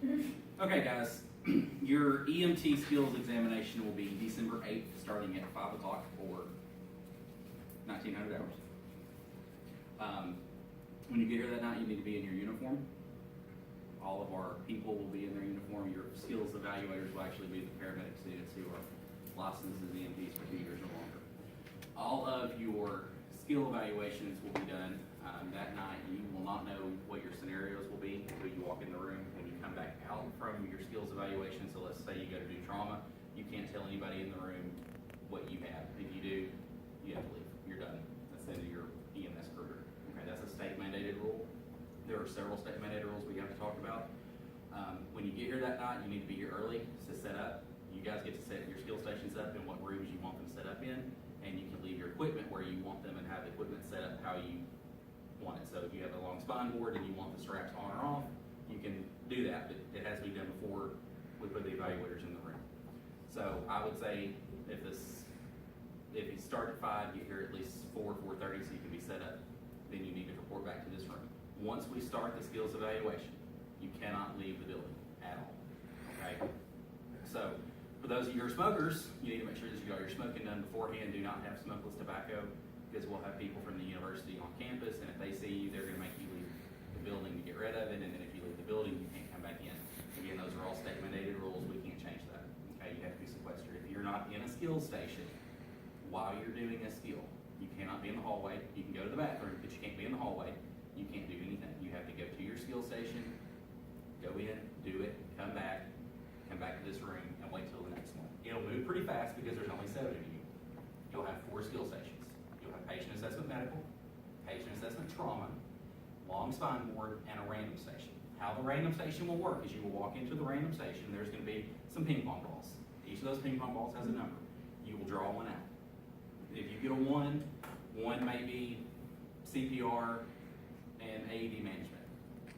Okay, guys, your EMT skills examination will be December 8th, starting at 5 o'clock for 1,900 hours. When you get here that night, you need to be in your uniform. All of our people will be in their uniform. Your skills evaluators will actually be the paramedic students who are licensed as EMTs for 2 years or longer. All of your skill evaluations will be done that night. You will not know what your scenarios will be until you walk in the room. When you come back out from your skills evaluation, so let's say you go to do trauma, you can't tell anybody in the room what you have. If you do, you have to leave. You're done. That's the end of your EMS career. Okay, that's a state mandated rule. There are several state mandated rules we have to talk about. When you get here that night, you need to be here early to set up. You guys get to set your skill stations up in what rooms you want them set up in, and you can leave your equipment where you want them and have the equipment set up how you want it. So if you have a long spine board and you want the straps on or off, you can do that, but it has to be done before we put the evaluators in the room. So I would say if you start at 5, get here at least 4:30 so you can be set up. Then you need to report back to this room. Once we start the skills evaluation, you cannot leave the building at all, okay? So for those of you who are smokers, you need to make sure that you got your smoking done beforehand. Do not have smokeless tobacco, because we'll have people from the university on campus, and if they see you, they're gonna make you leave the building to get rid of it, and then if you leave the building, you can't come back in. Again, those are all state mandated rules. We can't change that, okay? You have to be sequestered. If you're not in a skills station while you're doing a skill, you cannot be in the hallway. You can go to the bathroom, but you can't be in the hallway. You can't do anything. You have to go to your skill station, go in, do it, come back to this room, and wait till the next one. It'll move pretty fast because there's only 7 of you. You'll have 4 skill stations. You'll have patient assessment medical, patient assessment trauma, long spine board, and a random station. How the random station will work is you will walk into the random station, there's gonna be some ping pong balls. Each of those ping pong balls has a number. You will draw one out. If you get a 1 may be CPR and AED management.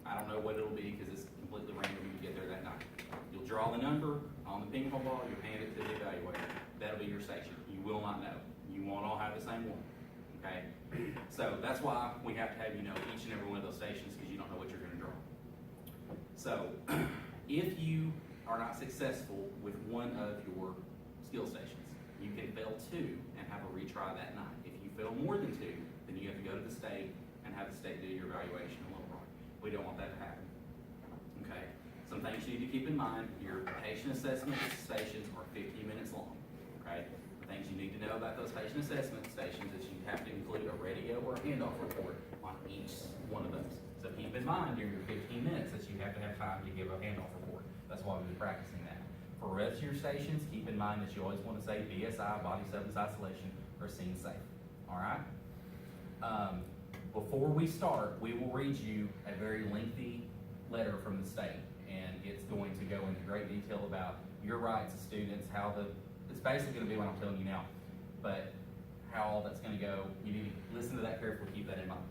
I don't know what it'll be because it's completely random when you get there that night. You'll draw the number on the ping pong ball, you'll hand it to the evaluator. That'll be your station. You will not know. You won't all have the same one, okay? So that's why we have to have you know each and every one of those stations, because you don't know what you're gonna draw. So if you are not successful with one of your skill stations, you can fail 2 and have a retry that night. If you fail more than 2, then you have to go to the state and have the state do your evaluation a little more. We don't want that to happen, okay? Some things you need to keep in mind: your patient assessment stations are 15 minutes long, okay? The things you need to know about those patient assessment stations is you have to include a radio or a handoff report on each one of those. So keep in mind during your 15 minutes that you have to have time to give a handoff report. That's why we've been practicing that. For the rest of your stations, keep in mind that you always want to say BSI, body substance isolation, or scene safe, all right? Before we start, we will read you a very lengthy letter from the state, and it's going to go into great detail about your rights as students, it's basically going to be what I'm telling you now, but how all that's going to go. You need to listen to that carefully, keep that in mind.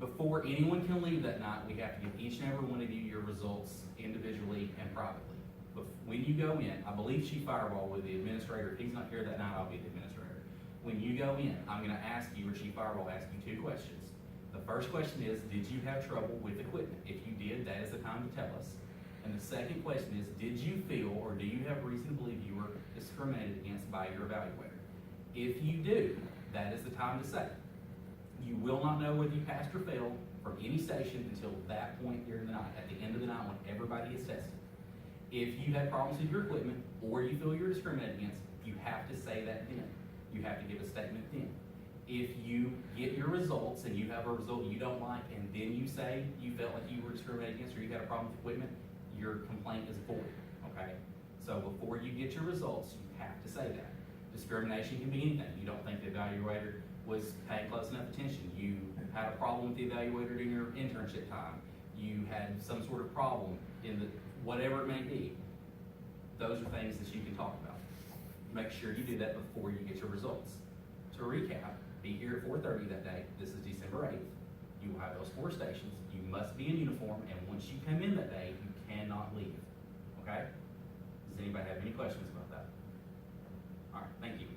Before anyone can leave that night, we have to give each and every one of you your results individually and privately. But when you go in, I believe Chief Fireball with the administrator. If he's not here that night, I'll be the administrator. When you go in, I'm going to ask you, or Chief Fireball will ask you 2 questions. The first question is, did you have trouble with equipment? If you did, that is the time to tell us. And the second question is, did you feel or do you have reason to believe you were discriminated against by your evaluator? If you do, that is the time to say. You will not know whether you passed or failed from any station until that point during the night, at the end of the night when everybody is tested. If you had problems with your equipment or you feel you're discriminated against, you have to say that then. You have to give a statement then. If you get your results and you have a result you don't like, and then you say you felt like you were discriminated against or you had a problem with equipment, your complaint is void, okay? So before you get your results, you have to say that. Discrimination can be anything. You don't think the evaluator was paying close enough attention. You had a problem with the evaluator during your internship time. You had some sort of problem in whatever it may be. Those are things that you can talk about. Make sure you do that before you get your results. To recap, be here at 4:30 that day. This is December 8th. You will have those 4 stations. You must be in uniform, and once you come in that day, you cannot leave, okay? Does anybody have any questions about that? All right, thank you.